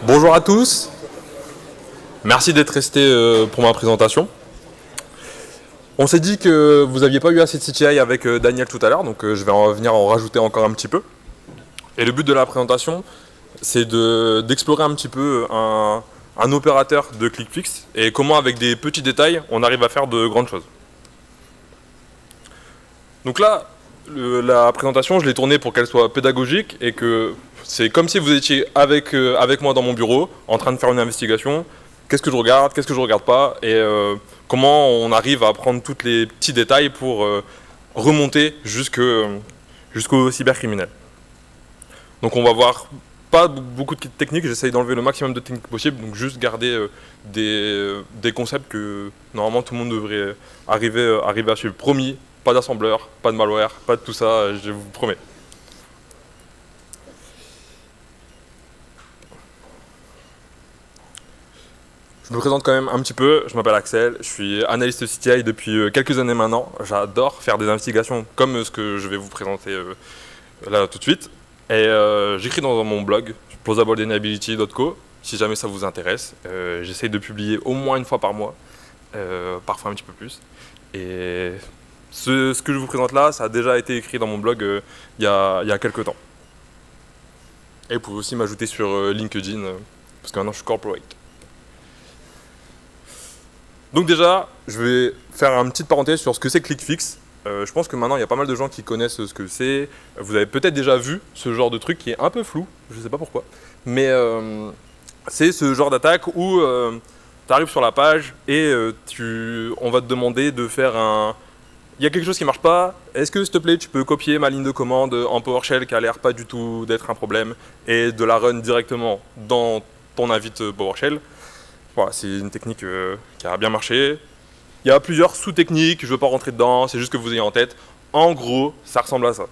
Bonjour à tous, merci d'être restés pour ma présentation. On s'est dit que vous n'aviez pas eu assez de CTI avec Daniel tout à l'heure, donc je vais venir en rajouter encore un petit peu. Et le but de la présentation, c'est d'explorer un petit peu un opérateur de ClickFix et comment avec des petits détails, on arrive à faire de grandes choses. Donc là, la présentation, je l'ai tournée pour qu'elle soit pédagogique et que c'est comme si vous étiez avec moi dans mon bureau, en train de faire une investigation. Qu'est-ce que je regarde, qu'est-ce que je regarde pas, et comment on arrive à prendre tous les petits détails pour remonter jusqu'au cybercriminel. Donc on va voir pas beaucoup de techniques, j'essaye d'enlever le maximum de techniques possible, donc juste garder des concepts que normalement tout le monde devrait arriver à suivre. Promis, pas d'assembleur, pas de malware, pas de tout ça, je vous promets. Je me présente quand même un petit peu, je m'appelle Axel, je suis analyste CTI depuis quelques années maintenant. J'adore faire des investigations comme ce que je vais vous présenter là tout de suite. Et j'écris dans mon blog, plausabledeniability.co, si jamais ça vous intéresse. J'essaye de publier au moins une fois par mois, parfois un petit peu plus. Et ce que je vous présente là, ça a déjà été écrit dans mon blog il y a quelques temps. Et vous pouvez aussi m'ajouter sur LinkedIn, parce que maintenant je suis corporate. Donc déjà, je vais faire une petite parenthèse sur ce que c'est ClickFix. Je pense que maintenant, il y a pas mal de gens qui connaissent ce que c'est. Vous avez peut-être déjà vu ce genre de truc qui est un peu flou, je ne sais pas pourquoi. Mais c'est ce genre d'attaque où tu arrives sur la page et on va te demander de faire un... Il y a quelque chose qui ne marche pas. Est-ce que, s'il te plaît, tu peux copier ma ligne de commande en PowerShell qui a l'air pas du tout d'être un problème et de la run directement dans ton invite PowerShell. Voilà, c'est une technique qui a bien marché. Il y a plusieurs sous-techniques, je ne veux pas rentrer dedans, c'est juste que vous ayez en tête. En gros, ça ressemble à ça.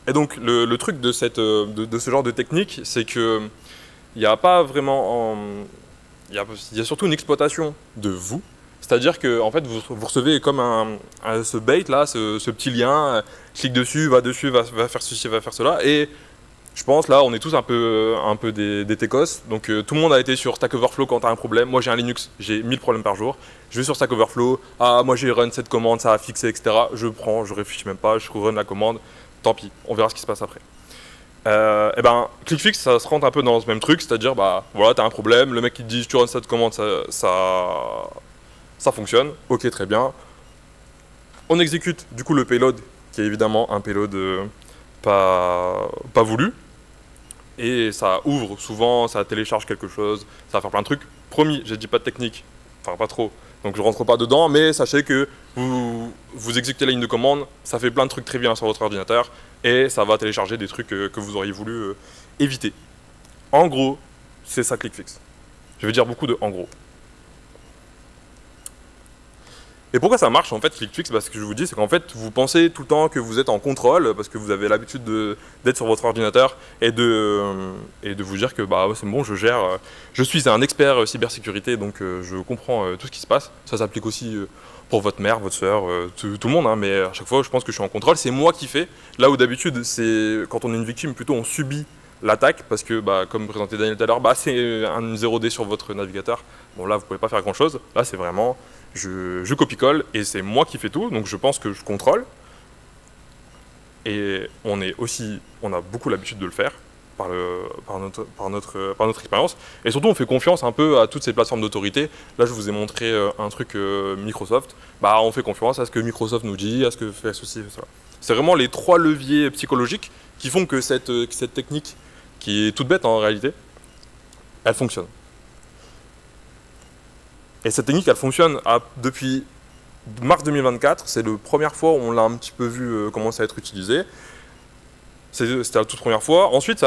Et donc, le truc de ce genre de technique, c'est que il n'y a pas vraiment... Il y a surtout une exploitation de vous. C'est-à-dire que en fait, vous recevez comme ce bait là, ce petit lien, clique dessus, va faire ceci, va faire cela, et je pense là, on est tous un peu des techos. Donc tout le monde a été sur Stack Overflow quand tu as un problème. Moi j'ai un Linux, j'ai 1000 problèmes par jour. Je vais sur Stack Overflow. Ah, moi j'ai run cette commande, ça a fixé, etc. Je prends, je réfléchis même pas, je run la commande. Tant pis, on verra ce qui se passe après. Et ben, ClickFix, ça se rentre un peu dans ce même truc, c'est-à-dire, bah voilà, tu as un problème, le mec qui te dit tu runs cette commande, ça fonctionne. Ok, très bien. On exécute du coup le payload, qui est évidemment un payload pas voulu. Et ça ouvre souvent, ça télécharge quelque chose, ça va faire plein de trucs. Promis, j'ai dit pas de technique, enfin pas trop, donc je rentre pas dedans, mais sachez que vous exécutez la ligne de commande, ça fait plein de trucs très bien sur votre ordinateur, et ça va télécharger des trucs que vous auriez voulu éviter. En gros, c'est ça ClickFix. Je vais dire beaucoup de en gros. Et pourquoi ça marche en fait ClickFix? Parce que je vous dis, c'est qu'en fait vous pensez tout le temps que vous êtes en contrôle parce que vous avez l'habitude d'être sur votre ordinateur et de vous dire que bah c'est bon, je gère, je suis un expert cybersécurité, donc je comprends tout ce qui se passe. Ça s'applique aussi pour votre mère, votre soeur, tout le monde, hein, mais à chaque fois je pense que je suis en contrôle. C'est moi qui fais. Là où d'habitude c'est quand on est une victime, plutôt on subit l'attaque parce que bah, comme présenté Daniel tout à l'heure, bah, c'est un 0D sur votre navigateur. Bon là vous pouvez pas faire grand chose. Là c'est vraiment je copie-colle et c'est moi qui fais tout, donc je pense que je contrôle. Et on a beaucoup l'habitude de le faire par notre expérience. Et surtout, on fait confiance un peu à toutes ces plateformes d'autorité. Là, je vous ai montré un truc Microsoft. Bah, on fait confiance à ce que Microsoft nous dit, à ce que fait ceci, fait cela. C'est vraiment les 3 leviers psychologiques qui font que cette technique, qui est toute bête en réalité, elle fonctionne. Et cette technique, elle fonctionne depuis mars 2024. C'est la première fois où on l'a un petit peu vu commencer à être utilisé. C'était la toute première fois. Ensuite,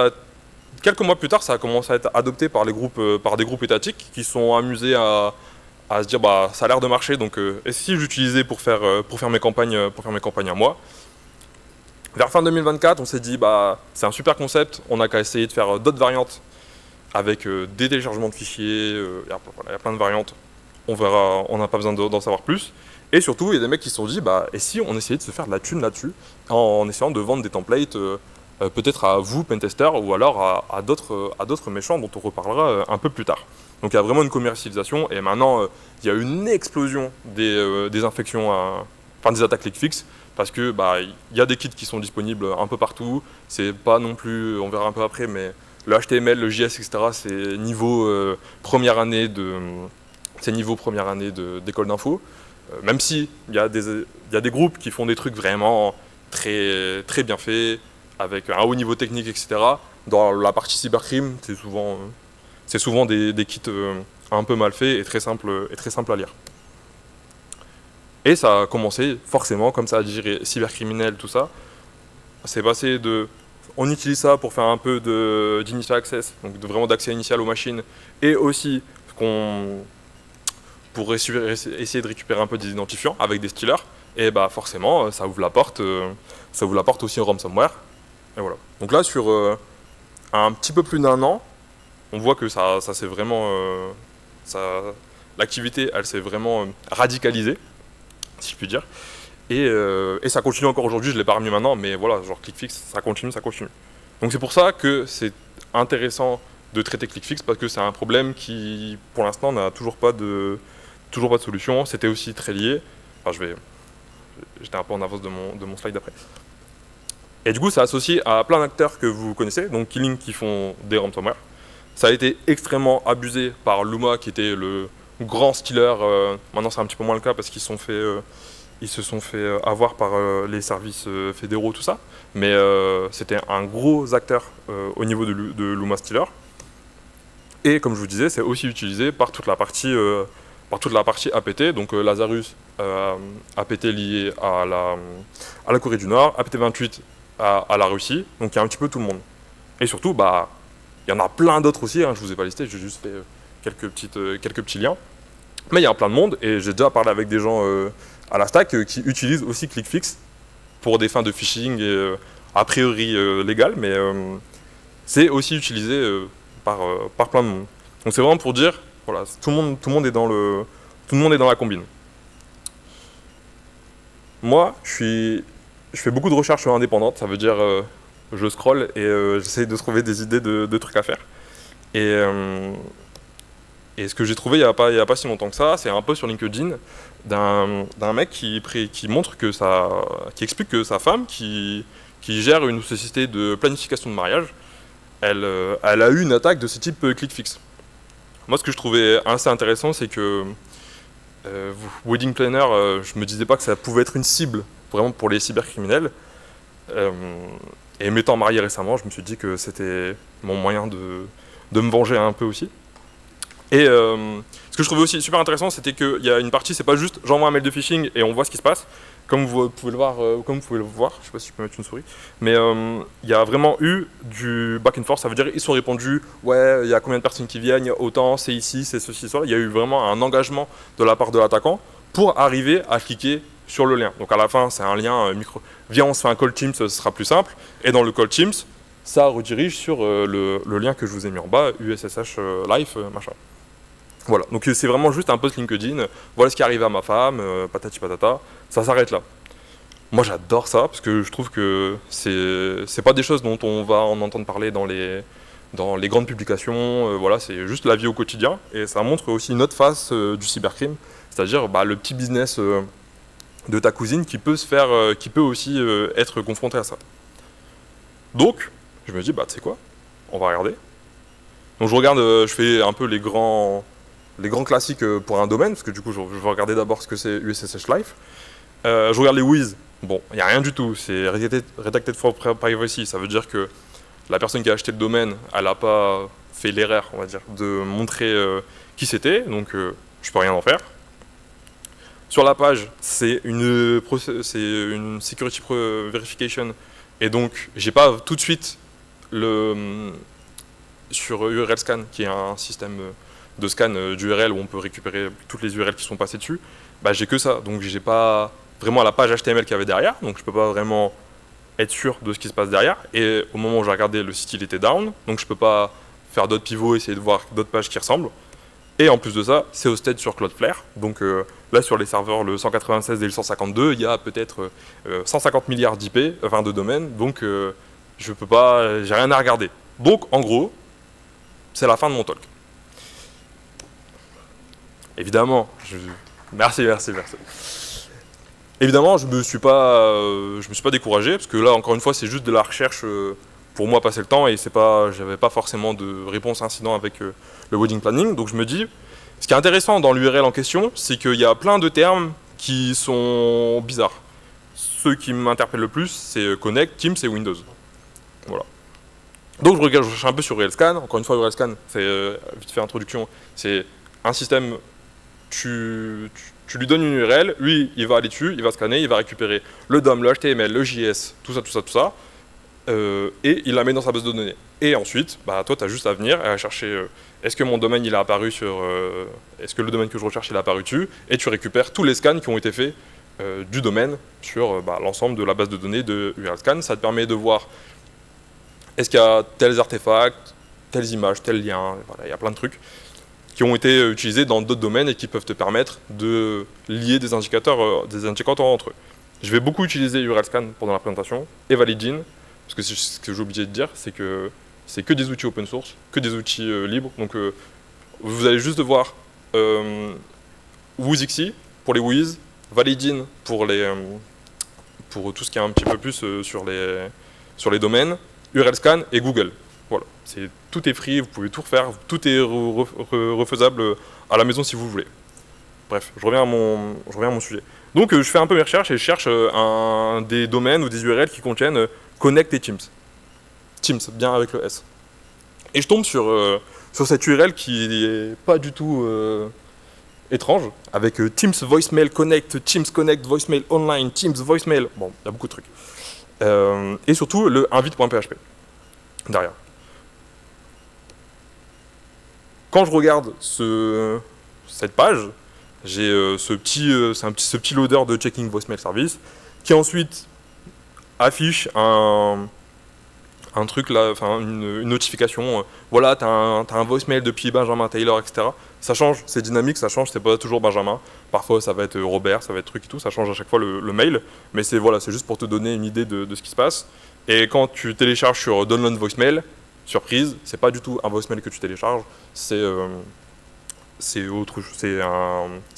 quelques mois plus tard, ça a commencé à être adopté par des groupes étatiques qui sont amusés à se dire bah ça a l'air de marcher, donc et si j'utilisais pour faire mes campagnes à moi. Vers fin 2024, on s'est dit bah c'est un super concept, on n'a qu'à essayer de faire d'autres variantes avec des téléchargements de fichiers, il y a plein de variantes. On verra, on n'a pas besoin d'en savoir plus. Et surtout, il y a des mecs qui se sont dit, bah, et si on essayait de se faire de la thune là-dessus, en essayant de vendre des templates peut-être à vous, pentesters, ou alors à d'autres méchants dont on reparlera un peu plus tard. Donc il y a vraiment une commercialisation, et maintenant il y a une explosion des infections, enfin des attaques click-fix, parce que il y a des kits qui sont disponibles un peu partout. C'est pas non plus, on verra un peu après, mais le HTML, le JS, etc. C'est niveau première année d'école d'info. Même si il y a des groupes qui font des trucs vraiment très très bien faits, avec un haut niveau technique, etc. Dans la partie cybercrime, c'est souvent des kits un peu mal faits et très simples à lire. Et ça a commencé forcément, comme ça a dit cybercriminel, tout ça. C'est passé de... On utilise ça pour faire un peu d'initial access, donc vraiment d'accès initial aux machines, et aussi pour essayer de récupérer un peu des identifiants avec des stealers. Et forcément, ça ouvre la porte aussi au ransomware. Et voilà. Donc là, sur un petit peu plus d'1 an, on voit que ça s'est vraiment... l'activité, elle s'est vraiment radicalisée, si je puis dire. Et ça continue encore aujourd'hui, je ne l'ai pas remis maintenant, mais voilà, genre ClickFix, ça continue. Donc c'est pour ça que c'est intéressant de traiter ClickFix, parce que c'est un problème qui, pour l'instant, n'a toujours pas de solution. C'était aussi très lié. Enfin, j'étais un peu en avance de mon slide d'après. Et du coup, c'est associé à plein d'acteurs que vous connaissez, donc Killing qui font des ransomware. Ça a été extrêmement abusé par Luma, qui était le grand stealer. Maintenant, c'est un petit peu moins le cas parce qu'ils se sont fait avoir par les services fédéraux, tout ça. Mais c'était un gros acteur au niveau de Luma Stealer. Et comme je vous disais, c'est aussi utilisé par toute la partie APT, donc Lazarus, APT lié à la Corée du Nord, APT28 à la Russie, donc il y a un petit peu tout le monde. Et surtout, il y en a plein d'autres aussi, hein, je ne vous ai pas listé, j'ai juste fait quelques petits liens. Mais il y a plein de monde, et j'ai déjà parlé avec des gens à la stack qui utilisent aussi ClickFix pour des fins de phishing et a priori légales, mais c'est aussi utilisé par plein de monde. Donc c'est vraiment pour dire, voilà, tout le monde est dans la combine. Moi, je fais beaucoup de recherches indépendantes, ça veut dire je scrolle et j'essaye de trouver des idées de trucs à faire. Et ce que j'ai trouvé il y a pas si longtemps que ça, c'est un post sur LinkedIn d'un mec qui explique que sa femme, qui gère une société de planification de mariage, elle a eu une attaque de ce type ClickFix. Moi, ce que je trouvais assez intéressant, c'est que Wedding Planner, je me disais pas que ça pouvait être une cible vraiment pour les cybercriminels. Et m'étant marié récemment, je me suis dit que c'était mon moyen de me venger un peu aussi. Et ce que je trouvais aussi super intéressant, c'était qu'il y a une partie, c'est pas juste j'envoie un mail de phishing et on voit ce qui se passe. Comme vous pouvez le voir, je sais pas si je peux mettre une souris, mais il y a vraiment eu du back and forth, ça veut dire ils sont répondus, ouais, il y a combien de personnes qui viennent, il y a autant, c'est ici, c'est ceci, cela. Il y a eu vraiment un engagement de la part de l'attaquant pour arriver à cliquer sur le lien. Donc à la fin, c'est un lien micro. Viens, on se fait un call Teams, ce sera plus simple. Et dans le call Teams, ça redirige sur le lien que je vous ai mis en bas, USSH Live, machin. Voilà, donc c'est vraiment juste un post LinkedIn, voilà ce qui arrive à ma femme, patati patata, ça s'arrête là. Moi j'adore ça, parce que je trouve que c'est pas des choses dont on va en entendre parler dans les grandes publications, voilà, c'est juste la vie au quotidien, et ça montre aussi une autre face du cybercrime, c'est-à-dire le petit business de ta cousine qui peut aussi être confronté à ça. Donc, je me dis, tu sais quoi, on va regarder. Donc je regarde, je fais un peu les grands classiques pour un domaine, parce que du coup je vais regarder d'abord ce que c'est USSH Live. Je regarde les WIS, bon, il n'y a rien du tout, c'est Redacted for Privacy, ça veut dire que la personne qui a acheté le domaine, elle n'a pas fait l'erreur, on va dire, de montrer qui c'était, donc je peux rien en faire. Sur la page, c'est une security verification, et donc j'ai pas tout de suite sur URL Scan, qui est un système de scan d'URL où on peut récupérer toutes les URL qui sont passées dessus, j'ai que ça, donc j'ai pas vraiment la page HTML qu'il y avait derrière, donc je peux pas vraiment être sûr de ce qui se passe derrière, et au moment où j'ai regardé, le site il était down, donc je peux pas faire d'autres pivots, essayer de voir d'autres pages qui ressemblent, et en plus de ça, c'est hosted sur Cloudflare, donc là sur les serveurs le 196 et le 152, il y a peut-être 150 milliards d'IP, enfin de domaines, donc je peux pas, j'ai rien à regarder. Donc, en gros, c'est la fin de mon talk. Évidemment, merci. Évidemment, je me suis pas découragé, parce que là, encore une fois, c'est juste de la recherche pour moi passer le temps, et j'avais pas forcément de réponse incident avec le wedding planning. Donc je me dis, ce qui est intéressant dans l'URL en question, c'est qu'il y a plein de termes qui sont bizarres. Ceux qui m'interpellent le plus, c'est Connect, Teams et Windows. Voilà. Donc je cherche un peu sur URLscan. Encore une fois, URLscan, c'est vite fait introduction, c'est un système. Tu lui donnes une URL, lui il va aller dessus, il va scanner, il va récupérer le DOM, le HTML, le JS, tout ça, et il la met dans sa base de données. Et ensuite, bah, toi tu as juste à venir et à chercher est-ce que mon domaine il est apparu sur. Est-ce que le domaine que je recherche il est apparu dessus, et tu récupères tous les scans qui ont été faits du domaine sur l'ensemble de la base de données de URLscan. Ça te permet de voir est-ce qu'il y a tels artefacts, telles images, tels liens, voilà, il y a plein de trucs qui ont été utilisés dans d'autres domaines et qui peuvent te permettre de lier des indicateurs entre eux. Je vais beaucoup utiliser URLscan pendant la présentation et Validin, parce que ce que j'ai oublié de dire, c'est que des outils open source, que des outils libres. Donc vous allez juste devoir WooZixi pour les Wiz, Validin pour tout ce qui est un petit peu plus sur les domaines, URLscan et Google. Voilà, tout est free, vous pouvez tout refaire, tout est refaisable à la maison si vous voulez. Bref, je reviens à mon sujet. Donc je fais un peu mes recherches et je cherche des domaines ou des URL qui contiennent Connect et Teams. Teams, bien avec le S. Et je tombe sur cette URL qui est pas du tout étrange, avec Teams Voicemail Connect, Teams Connect Voicemail Online, Teams Voicemail, bon, il y a beaucoup de trucs. Et surtout le invite.php derrière. Quand je regarde cette page, j'ai ce petit loader de Checking Voicemail Service qui ensuite affiche un truc là, enfin une notification. Voilà, t'as un voicemail depuis Benjamin Taylor, etc. Ça change, c'est dynamique, ça change, c'est pas toujours Benjamin. Parfois ça va être Robert, ça va être truc et tout, ça change à chaque fois le mail. Mais c'est juste pour te donner une idée de ce qui se passe. Et quand tu télécharges sur Download Voicemail, surprise, c'est pas du tout un voicemail que tu télécharges, c'est un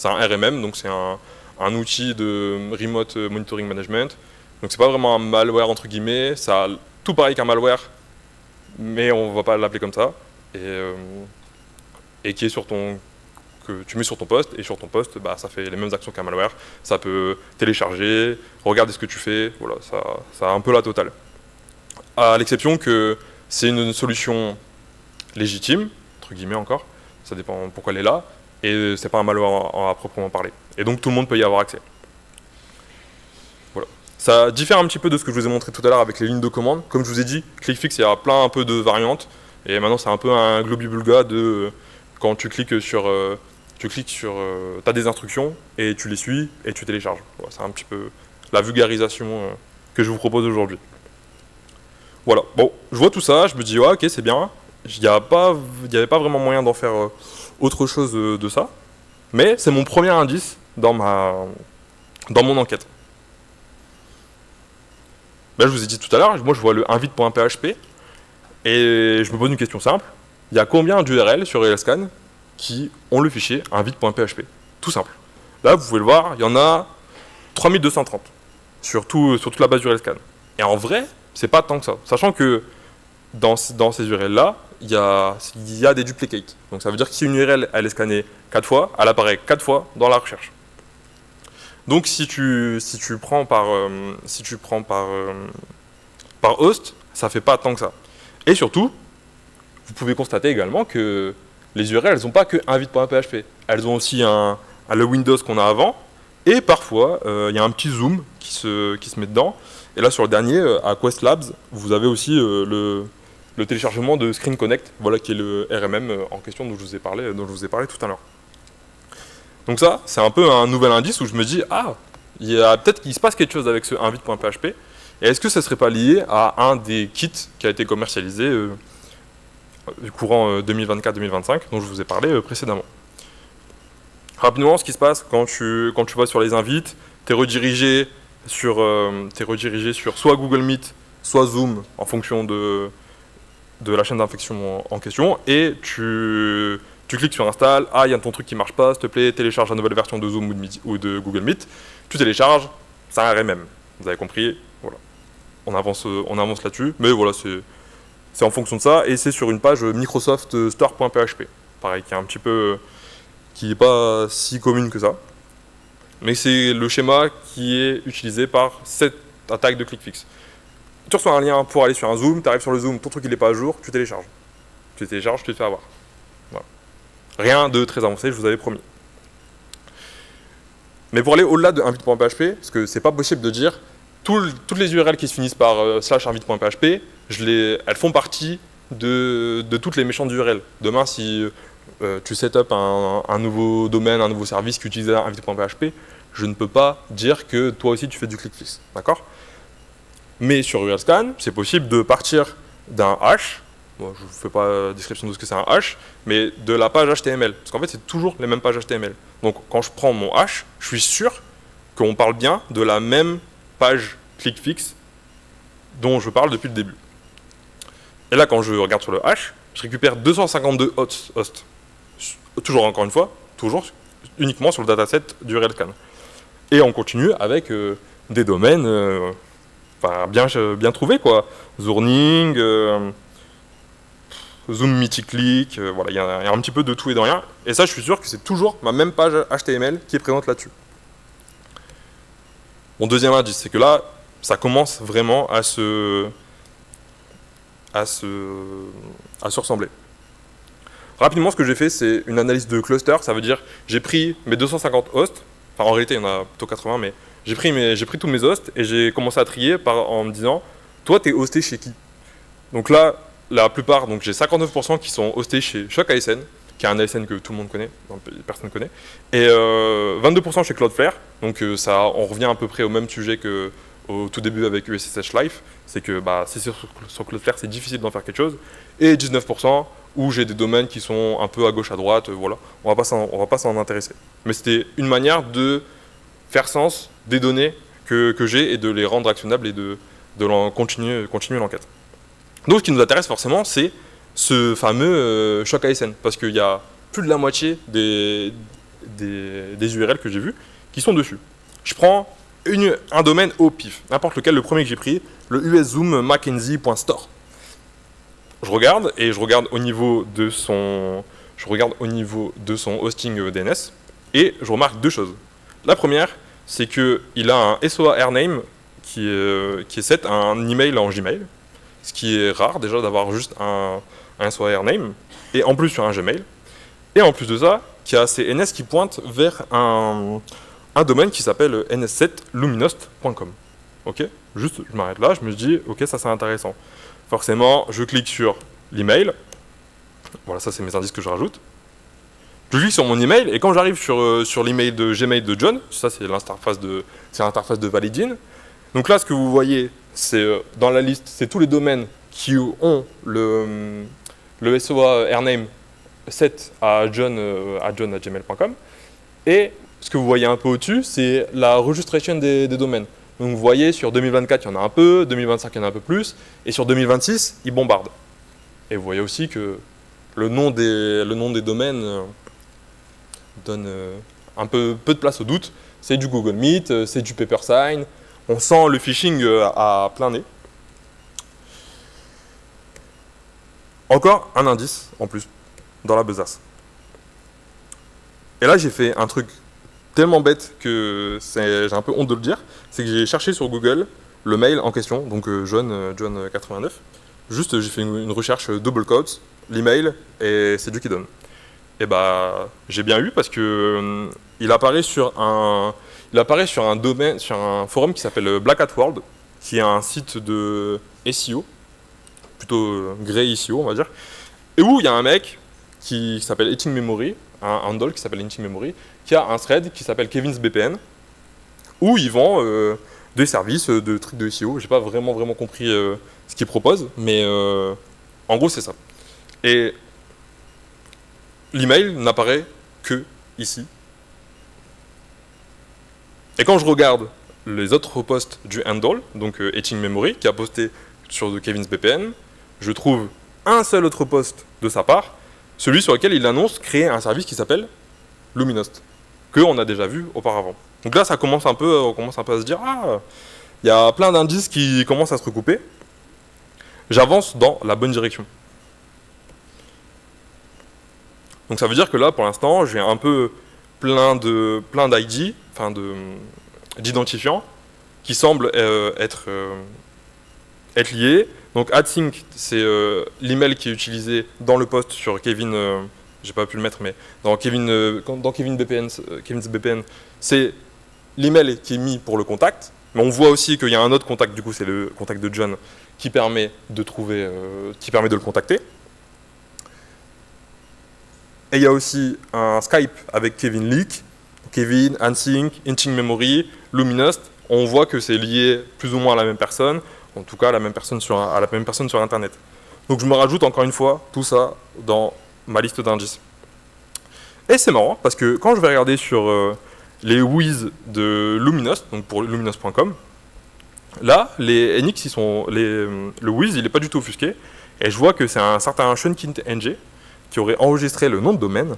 RMM, donc c'est un outil de Remote Monitoring Management. Donc c'est pas vraiment un malware entre guillemets, ça a tout pareil qu'un malware, mais on va pas l'appeler comme ça, et qui est que tu mets sur ton poste, et sur ton poste, bah, ça fait les mêmes actions qu'un malware. Ça peut télécharger, regarder ce que tu fais, voilà, ça a un peu la totale. À l'exception que c'est une solution légitime, entre guillemets encore, ça dépend pourquoi elle est là, et c'est pas un malware à proprement parler. Et donc tout le monde peut y avoir accès. Voilà. Ça diffère un petit peu de ce que je vous ai montré tout à l'heure avec les lignes de commande. Comme je vous ai dit, ClickFix, il y a plein un peu de variantes, et maintenant c'est un peu un globibulga de quand tu cliques sur t'as des instructions et tu les suis et tu télécharges. Voilà, c'est un petit peu la vulgarisation que je vous propose aujourd'hui. Voilà, bon, je vois tout ça, je me dis, ouais, ok, c'est bien. Il n'y avait pas vraiment moyen d'en faire autre chose de ça. Mais c'est mon premier indice dans mon enquête. Ben, je vous ai dit tout à l'heure, moi je vois le invite.php et je me pose une question simple. Il y a combien d'URL sur URLscan qui ont le fichier invite.php? Tout simple. Là, vous pouvez le voir, il y en a 3230 sur toute la base URLscan. Et en vrai, c'est pas tant que ça. Sachant que dans ces URL-là, il y a des duplicates. Donc ça veut dire que si une URL elle est scannée 4 fois, elle apparaît 4 fois dans la recherche. Donc si tu prends par host, ça fait pas tant que ça. Et surtout, vous pouvez constater également que les URL, elles n'ont pas que invite.php. Elles ont aussi le Windows qu'on a avant. Et parfois, il y a un petit zoom qui se met dedans. Et là, sur le dernier, à Quest Labs, vous avez aussi le téléchargement de Screen Connect, voilà, qui est le RMM en question dont je vous ai parlé tout à l'heure. Donc ça, c'est un peu un nouvel indice où je me dis, il y a peut-être qu'il se passe quelque chose avec ce invite.php. Et est-ce que ça ne serait pas lié à un des kits qui a été commercialisé du courant 2024-2025, dont je vous ai parlé précédemment. Rapidement, ce qui se passe quand tu vas sur les invites, tu es redirigé sur soit Google Meet, soit Zoom en fonction de la chaîne d'infection en question, et tu cliques sur Install, il y a ton truc qui marche pas, s'il te plaît, télécharge la nouvelle version de Zoom ou de Google Meet, tu télécharges, ça a un RMM. Vous avez compris, voilà. On avance là-dessus, mais voilà, c'est en fonction de ça, et c'est sur une page Microsoft Store.php. Pareil, qui n'est pas si commune que ça. Mais c'est le schéma qui est utilisé par cette attaque de ClickFix. Tu reçois un lien pour aller sur un Zoom, tu arrives sur le Zoom, ton truc il n'est pas à jour, tu télécharges. Tu télécharges, tu te fais avoir. Voilà. Rien de très avancé, je vous avais promis. Mais pour aller au-delà de invite.php, parce que c'est pas possible de dire toutes les URL qui se finissent par /invite.php, elles font partie de toutes les méchantes URL. Demain, si tu setup un nouveau domaine, un nouveau service qui utilise invite.php, je ne peux pas dire que toi aussi tu fais du ClickFix. D'accord ? Mais sur URLscan, c'est possible de partir d'un hash, bon, je ne vous fais pas description de ce que c'est un hash, mais de la page HTML. Parce qu'en fait, c'est toujours les mêmes pages HTML. Donc quand je prends mon hash, je suis sûr qu'on parle bien de la même page ClickFix dont je parle depuis le début. Et là, quand je regarde sur le hash, je récupère 252 hosts. Toujours, encore une fois, toujours uniquement sur le dataset du URLscan. Et on continue avec des domaines bien trouvés, quoi. Zourning, Zoom Mythiclick, voilà, il y a un petit peu de tout et de rien. Et ça, je suis sûr que c'est toujours ma même page HTML qui est présente là-dessus. Mon deuxième indice, c'est que là, ça commence vraiment à se ressembler. Rapidement, ce que j'ai fait, c'est une analyse de cluster. Ça veut dire, j'ai pris mes 250 hosts, enfin en réalité, il y en a plutôt 80, mais j'ai pris tous mes hosts et j'ai commencé à trier en me disant, toi, tu es hosté chez qui? Donc là, la plupart, donc j'ai 59% qui sont hostés chez Choc ASN, qui est un ASN que tout le monde connaît, personne ne connaît, et 22% chez Cloudflare. Donc on revient à peu près au même sujet qu'au tout début avec USSH Life, c'est que si c'est sur Cloudflare, c'est difficile d'en faire quelque chose, et 19% où j'ai des domaines qui sont un peu à gauche, à droite, voilà, on va pas s'en intéresser. Mais c'était une manière de faire sens des données que j'ai et de les rendre actionnables et de continuer l'enquête. Donc ce qui nous intéresse forcément, c'est ce fameux Choc ASN, parce qu'il y a plus de la moitié des URL que j'ai vus qui sont dessus. Je prends un domaine au pif, n'importe lequel, le premier que j'ai pris, le uszoom.mackenzie.store. Je regarde au niveau de son hosting DNS et je remarque deux choses. La première, c'est qu'il a un SOA Airname qui est set à un email en Gmail, ce qui est rare déjà d'avoir juste un SOA Airname, et en plus sur un Gmail. Et en plus de ça, qui a ces NS qui pointent vers un domaine qui s'appelle ns7luminost.com. Ok ? Juste, je m'arrête là, je me dis, ok, ça c'est intéressant. Forcément, je clique sur l'email. Voilà, ça c'est mes indices que je rajoute. Je clique sur mon email et quand j'arrive sur l'email de Gmail de John, ça c'est l'interface de Validin. Donc là, ce que vous voyez, c'est dans la liste, c'est tous les domaines qui ont le SOA Airname set à john@gmail.com. Et ce que vous voyez un peu au-dessus, c'est la registration des domaines. Donc vous voyez, sur 2024, il y en a un peu, 2025, il y en a un peu plus, et sur 2026, ils bombardent. Et vous voyez aussi que le nom des domaines donne un peu de place au doute. C'est du Google Meet, c'est du PaperSign. On sent le phishing à plein nez. Encore un indice en plus dans la besace. Et là, j'ai fait un truc tellement bête que j'ai un peu honte de le dire, c'est que j'ai cherché sur Google le mail en question, donc John89. Juste, j'ai fait une recherche double quotes, l'email, et c'est Dieu qui donne. Et j'ai bien eu parce que il apparaît sur un domaine, sur un forum qui s'appelle Black Hat World, qui est un site de SEO, plutôt grey SEO, on va dire, et où il y a un mec qui s'appelle Eating Memory, un handle qui s'appelle Eating Memory, qui a un thread qui s'appelle Kevin's VPN, où ils vendent des services, de trucs de SEO. J'ai pas vraiment compris ce qu'ils proposent, mais en gros c'est ça. Et l'email n'apparaît que ici. Et quand je regarde les autres posts du handle, donc Eating Memory, qui a posté sur Kevin's VPN, je trouve un seul autre post de sa part, celui sur lequel il annonce créer un service qui s'appelle Luminost, qu'on a déjà vu auparavant. Donc là, on commence un peu à se dire, ah, il y a plein d'indices qui commencent à se recouper. J'avance dans la bonne direction. Donc ça veut dire que là, pour l'instant, j'ai un peu plein d'ID, enfin d'identifiants, qui semblent être liés. Donc AdSync, c'est l'email qui est utilisé dans le post sur Kevin, j'ai pas pu le mettre, mais dans Kevin VPN, Kevin's VPN, c'est l'email qui est mis pour le contact. Mais on voit aussi qu'il y a un autre contact, du coup c'est le contact de John, qui permet de le contacter. Et il y a aussi un Skype avec Kevin Leak, Kevin, AdSync, Inching Memory, Luminost. On voit que c'est lié plus ou moins à la même personne, en tout cas à la même personne sur Internet. Donc je me rajoute encore une fois tout ça dans ma liste d'indices. Et c'est marrant parce que quand je vais regarder sur les WHOIS de Luminost, donc pour luminost.com, là, les NX, le WHOIS, il n'est pas du tout offusqué. Et je vois que c'est un certain Shunkint NG qui aurait enregistré le nom de domaine.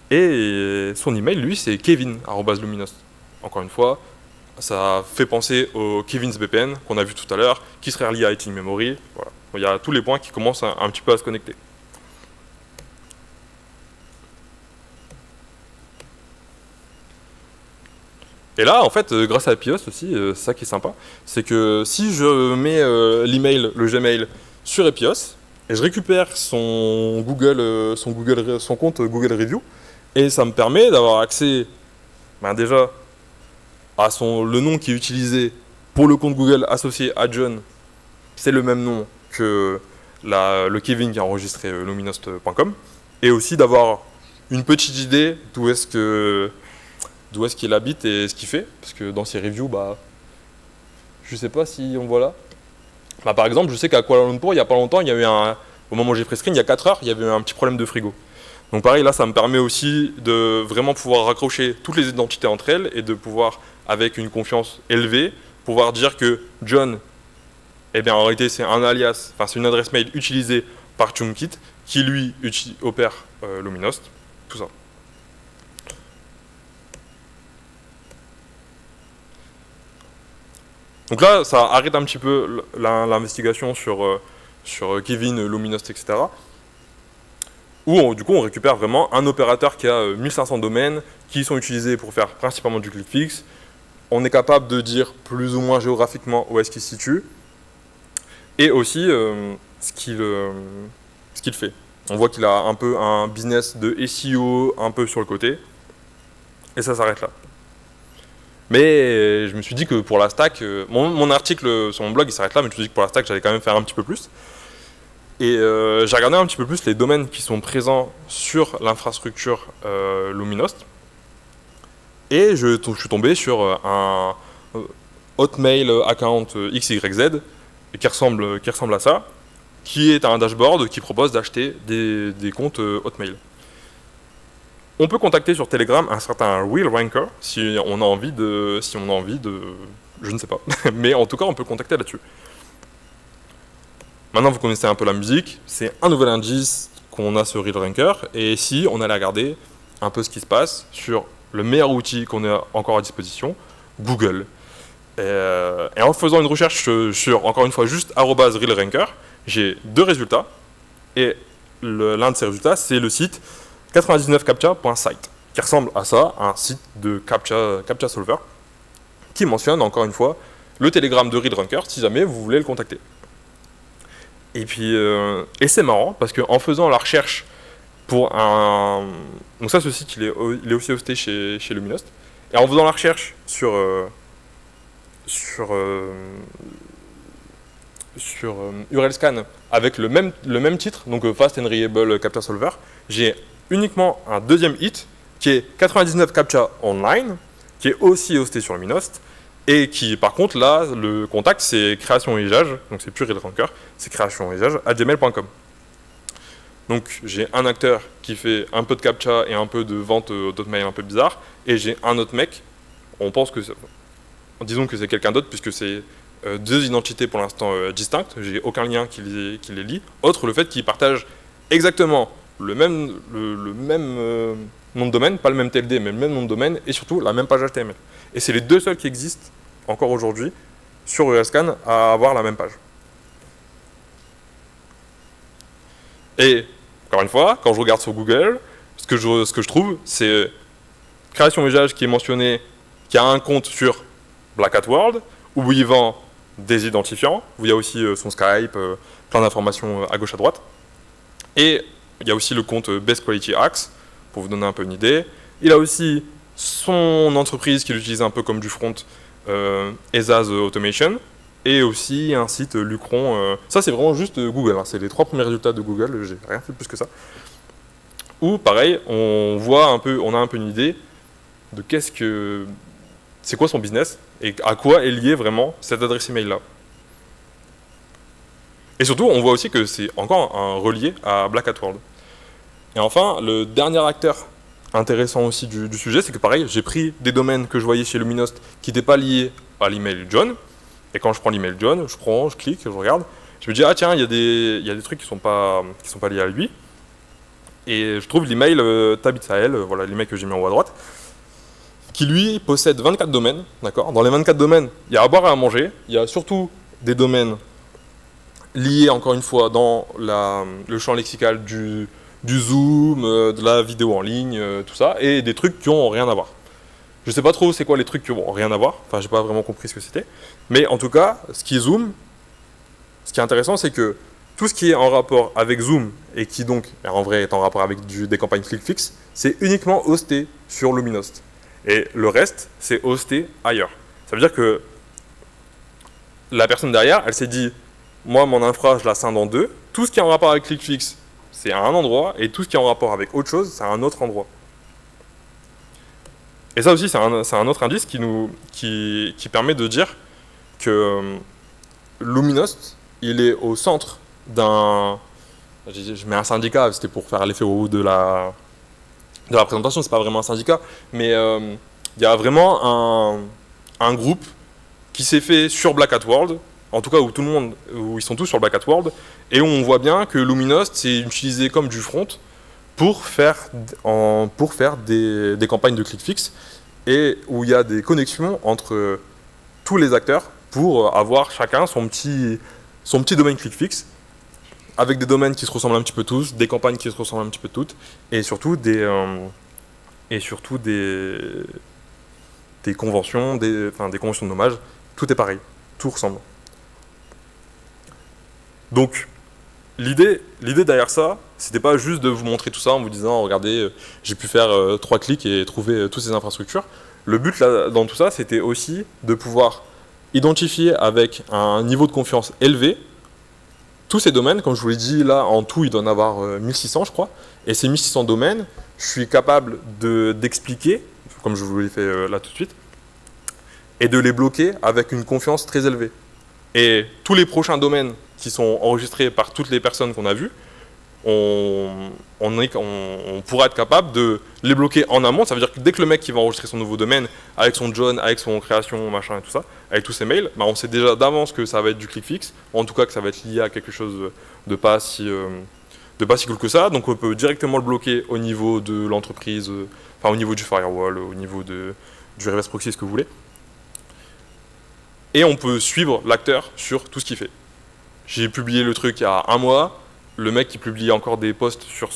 Et son email, lui, c'est kevin@luminost. Encore une fois, ça fait penser au Kevin's VPN qu'on a vu tout à l'heure, qui serait relié à Inching Memory. Voilà. Il y a tous les points qui commencent un petit peu à se connecter. Et là, en fait, grâce à Epios aussi, c'est ça qui est sympa, c'est que si je mets l'email, le Gmail sur Epios, et je récupère son compte Google Review, et ça me permet d'avoir accès, déjà, à le nom qui est utilisé pour le compte Google associé à John, c'est le même nom que le Kevin qui a enregistré luminost.com, et aussi d'avoir une petite idée d'où est-ce qu'il habite et ce qu'il fait, parce que dans ses reviews, je sais pas si on voit là. Par exemple, je sais qu'à Kuala Lumpur, il n'y a pas longtemps, il y a eu au moment où j'ai pris screen, il y a 4 heures, il y avait eu un petit problème de frigo. Donc pareil, là, ça me permet aussi de vraiment pouvoir raccrocher toutes les identités entre elles et de pouvoir, avec une confiance élevée, pouvoir dire que John, en réalité, c'est un alias, c'est une adresse mail utilisée par Chumkit, qui lui opère Luminost, tout ça. Donc là, ça arrête un petit peu l'investigation sur Kevin, Luminost, etc. Où du coup, on récupère vraiment un opérateur qui a 1500 domaines qui sont utilisés pour faire principalement du click fixe. On est capable de dire plus ou moins géographiquement où est-ce qu'il se situe. Et aussi ce qu'il fait. On voit qu'il a un peu un business de SEO un peu sur le côté. Et ça s'arrête là. Mais je me suis dit que pour la stack, mon article sur mon blog il s'arrête là, mais je me suis dit que pour la stack j'allais quand même faire un petit peu plus. Et j'ai regardé un petit peu plus les domaines qui sont présents sur l'infrastructure Luminost. Et je suis tombé sur un Hotmail account XYZ qui ressemble à ça, qui est un dashboard qui propose d'acheter des comptes Hotmail. On peut contacter sur Telegram un certain Will Ranker si on a envie de, je ne sais pas, mais en tout cas on peut contacter là-dessus. Maintenant vous connaissez un peu la musique, c'est un nouvel indice qu'on a sur Real Ranker, et si on allait regarder un peu ce qui se passe sur le meilleur outil qu'on ait encore à disposition, Google. Et en faisant une recherche sur, encore une fois, juste @RealRanker, j'ai 2 résultats, et l'un de ces résultats c'est le site 99captcha.site, qui ressemble à ça, un site de Captcha Solver, qui mentionne encore une fois le Telegram de RealRanker si jamais vous voulez le contacter. Et puis, c'est marrant parce qu'en faisant la recherche pour un. Donc, ça, ce site il est aussi hosté chez Luminost. Et en faisant la recherche sur URLscan avec le même titre, donc Fast and Reliable Captcha Solver, j'ai uniquement un deuxième hit qui est 99 Captcha Online, qui est aussi hosté sur Luminost, et qui, par contre, là, le contact, c'est création et usage, donc c'est plus RealRanker, c'est création et usage @gmail.com. Donc j'ai un acteur qui fait un peu de captcha et un peu de vente d'hotmail un peu bizarre, et j'ai un autre mec, disons que c'est quelqu'un d'autre, puisque c'est deux identités pour l'instant distinctes, j'ai aucun lien qui les lie, autre le fait qu'ils partagent exactement le même nom de domaine, pas le même TLD, mais le même nom de domaine, et surtout la même page HTML. Et c'est les deux seuls qui existent, encore aujourd'hui, sur EuroScan, à avoir la même page. Et, encore une fois, quand je regarde sur Google, ce que je trouve, c'est création usage qui est mentionné, qui a un compte sur Black Hat World, où il vend des identifiants, où il y a aussi son Skype, plein d'informations à gauche à droite. Et il y a aussi le compte Best Quality Axe, pour vous donner un peu une idée. Il a aussi son entreprise qu'il utilise un peu comme du front, Ezaz Automation, et aussi un site Lucron. Ça, c'est vraiment juste Google, hein, c'est les 3 premiers résultats de Google, j'ai rien fait plus que ça. Où, pareil, on a un peu une idée de c'est quoi son business et à quoi est liée vraiment cette adresse email là. Et surtout, on voit aussi que c'est encore un relié à Black Hat World. Et enfin, le dernier acteur intéressant aussi du sujet, c'est que pareil, j'ai pris des domaines que je voyais chez Luminost qui n'étaient pas liés à l'email John. Et quand je prends l'email John, je clique, je regarde, je me dis ah tiens, il y a des trucs qui sont pas liés à lui. Et je trouve l'email Tabit Sahel, voilà l'email que j'ai mis en haut à droite, qui lui possède 24 domaines, d'accord. Dans les 24 domaines, il y a à boire et à manger, il y a surtout des domaines liés encore une fois dans le champ lexical du Zoom, de la vidéo en ligne, tout ça, et des trucs qui n'ont rien à voir. Je sais pas trop c'est quoi les trucs qui n'ont rien à voir, enfin j'ai pas vraiment compris ce que c'était, mais en tout cas, ce qui est intéressant, c'est que tout ce qui est en rapport avec Zoom, et qui donc en vrai est en rapport avec des campagnes ClickFix, c'est uniquement hosté sur Luminost. Et le reste, c'est hosté ailleurs. Ça veut dire que la personne derrière, elle s'est dit, moi mon infra, je la scinde en deux, tout ce qui est en rapport avec ClickFix, c'est à un endroit, et tout ce qui est en rapport avec autre chose, c'est à un autre endroit. Et ça aussi, c'est un autre indice qui permet de dire que Luminost, il est au centre d'un... Je mets un syndicat, c'était pour faire l'effet au bout de la présentation, c'est pas vraiment un syndicat, mais il y a vraiment un groupe qui s'est fait sur Black Hat World, en tout cas où ils sont tous sur Black Hat World, et où on voit bien que Luminost c'est utilisé comme du front pour faire des campagnes de ClickFix, et où il y a des connexions entre tous les acteurs pour avoir chacun son petit domaine ClickFix, avec des domaines qui se ressemblent un petit peu tous, des campagnes qui se ressemblent un petit peu toutes, et surtout des conventions, des conventions de nommage, tout est pareil, tout ressemble. Donc, l'idée derrière ça, c'était pas juste de vous montrer tout ça en vous disant, regardez, j'ai pu faire 3 clics et trouver toutes ces infrastructures. Le but là, dans tout ça, c'était aussi de pouvoir identifier avec un niveau de confiance élevé tous ces domaines. Comme je vous l'ai dit, là, en tout, il doit en avoir 1600, je crois. Et ces 1600 domaines, je suis capable d'expliquer, comme je vous l'ai fait là tout de suite, et de les bloquer avec une confiance très élevée. Et tous les prochains domaines qui sont enregistrés par toutes les personnes qu'on a vues, on pourra être capable de les bloquer en amont. Ça veut dire que dès que le mec qui va enregistrer son nouveau domaine, avec son John, avec son création, machin et tout ça, avec tous ses mails, bah on sait déjà d'avance que ça va être du ClickFix, en tout cas que ça va être lié à quelque chose de pas si cool que ça. Donc on peut directement le bloquer au niveau de l'entreprise, au niveau du firewall, au niveau du reverse proxy, ce que vous voulez. Et on peut suivre l'acteur sur tout ce qu'il fait. J'ai publié le truc il y a un mois, le mec qui publie encore des posts sur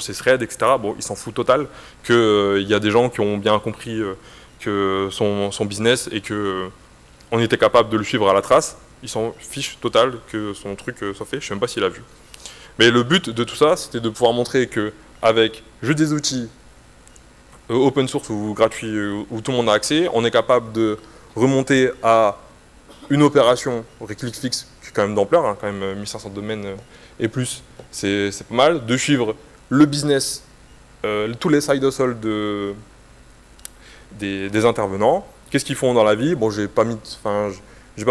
ses threads, etc. Bon, il s'en fout total qu'il y a des gens qui ont bien compris que son business et qu'on était capable de le suivre à la trace. Il s'en fiche total que son truc soit fait, je ne sais même pas s'il a vu. Mais le but de tout ça, c'était de pouvoir montrer qu'avec juste des outils open source ou gratuits où tout le monde a accès, on est capable de remonter à une opération ClickFix qui est quand même d'ampleur, hein, quand même 1500 domaines et plus, c'est pas mal, de suivre le business, tous les side hustles des intervenants, qu'est-ce qu'ils font dans la vie. Bon, j'ai pas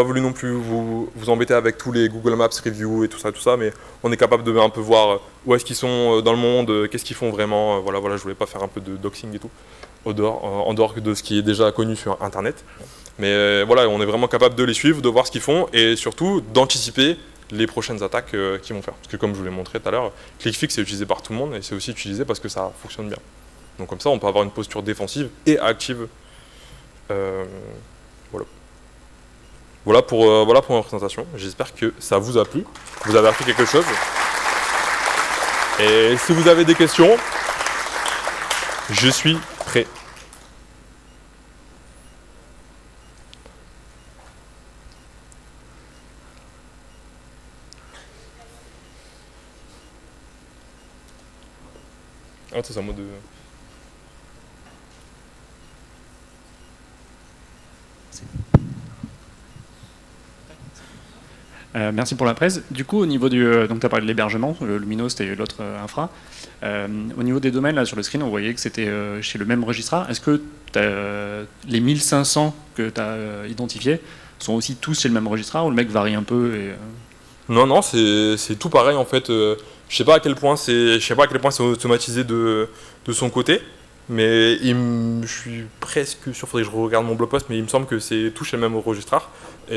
voulu non plus vous embêter avec tous les Google Maps review et tout ça, mais on est capable de un peu voir où est-ce qu'ils sont dans le monde, qu'est-ce qu'ils font vraiment, voilà, je voulais pas faire un peu de doxing et tout, en dehors de ce qui est déjà connu sur Internet. Mais voilà, on est vraiment capable de les suivre, de voir ce qu'ils font et surtout d'anticiper les prochaines attaques qu'ils vont faire. Parce que comme je vous l'ai montré tout à l'heure, ClickFix est utilisé par tout le monde et c'est aussi utilisé parce que ça fonctionne bien. Donc comme ça, on peut avoir une posture défensive et active. Voilà. Voilà pour ma présentation. J'espère que ça vous a plu. Vous avez appris quelque chose. Et si vous avez des questions, je suis prêt. Ah, c'est un mot de... Merci pour la presse. Du coup, au niveau du... donc, tu as parlé de l'hébergement, Luminost et l'autre infra. Au niveau des domaines, là, sur le screen, on voyait que c'était chez le même registrar. Est-ce que les 1500 que tu as identifiés sont aussi tous chez le même registrar ou le mec varie un peu et, Non, c'est tout pareil en fait. Je sais pas à quel point c'est automatisé de son côté, mais je suis presque sûr, faudrait que je regarde mon blog post, mais il me semble que c'est tout chez le même registrar. Et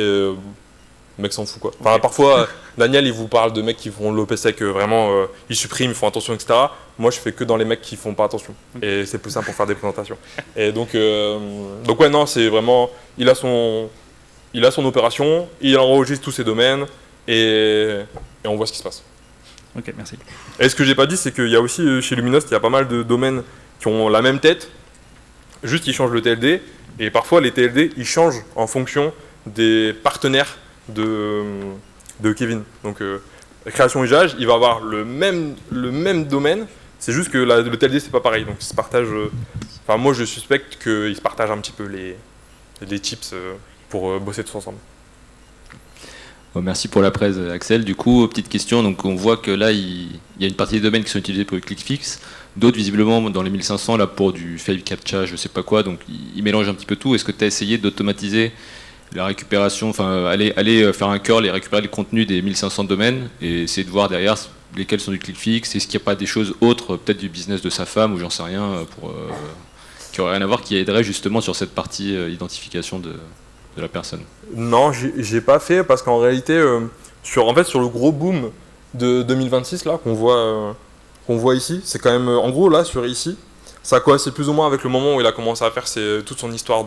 le mec s'en fout quoi. Enfin, parfois, Daniel il vous parle de mecs qui font l'OPSEC vraiment, ils suppriment, ils font attention, etc. Moi je fais que dans les mecs qui font pas attention. Et c'est plus simple pour faire des présentations. Et donc ouais, non, c'est vraiment, il a son opération, il enregistre tous ses domaines et on voit ce qui se passe. Ok, merci. Et ce que j'ai pas dit, c'est qu'il y a aussi chez Luminost, il y a pas mal de domaines qui ont la même tête, juste ils changent le TLD, et parfois les TLD ils changent en fonction des partenaires de Kevin. Donc création usage, il va avoir le même domaine, c'est juste que le TLD c'est pas pareil, donc ils se partagent. Enfin moi je suspecte qu'ils se partagent un petit peu les tips pour bosser tous ensemble. Merci pour la presse, Axel. Du coup, petite question, donc on voit que là, il y a une partie des domaines qui sont utilisés pour le ClickFix, d'autres visiblement dans les 1500 là pour du file captcha, je sais pas quoi, donc ils mélangent un petit peu tout. Est-ce que tu as essayé d'automatiser la récupération, enfin aller faire un curl et récupérer le contenu des 1500 domaines et essayer de voir derrière lesquels sont du ClickFix, est-ce qu'il n'y a pas des choses autres, peut-être du business de sa femme ou j'en sais rien, qui n'auraient rien à voir, qui aiderait justement sur cette partie identification de la personne? Non, j'ai pas fait parce qu'en réalité, sur le gros boom de 2026 là qu'on voit ici, c'est quand même en gros là sur ici, ça coïncide plus ou moins avec le moment où il a commencé à faire toute son histoire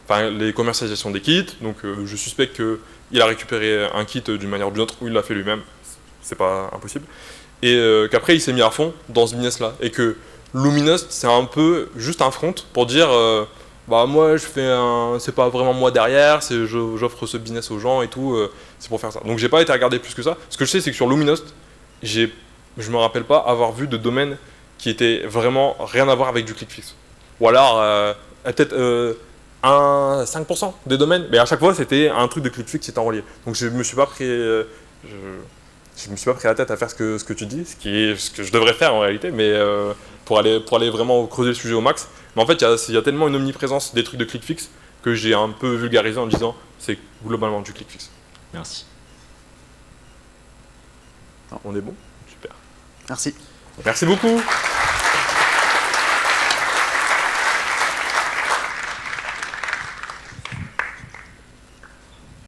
les commercialisations des kits. Donc je suspecte qu'il a récupéré un kit d'une manière ou d'une autre ou il l'a fait lui-même, c'est pas impossible. Et qu'après il s'est mis à fond dans ce business là et que Luminost c'est un peu juste un front pour dire moi c'est pas vraiment moi derrière, j'offre ce business aux gens et tout, c'est pour faire ça. Donc j'ai pas été regarder plus que ça. Ce que je sais c'est que sur Luminost, je me rappelle pas avoir vu de domaine qui était vraiment rien à voir avec du ClickFix. Ou alors peut-être 5% des domaines, mais à chaque fois c'était un truc de ClickFix qui était en relié. Donc je me suis pas pris la tête à faire ce que tu dis, ce que je devrais faire en réalité, mais pour aller vraiment creuser le sujet au max. Mais en fait, il y a tellement une omniprésence des trucs de ClickFix que j'ai un peu vulgarisé en disant c'est globalement du ClickFix. Merci. On est bon? Super. Merci. Merci beaucoup.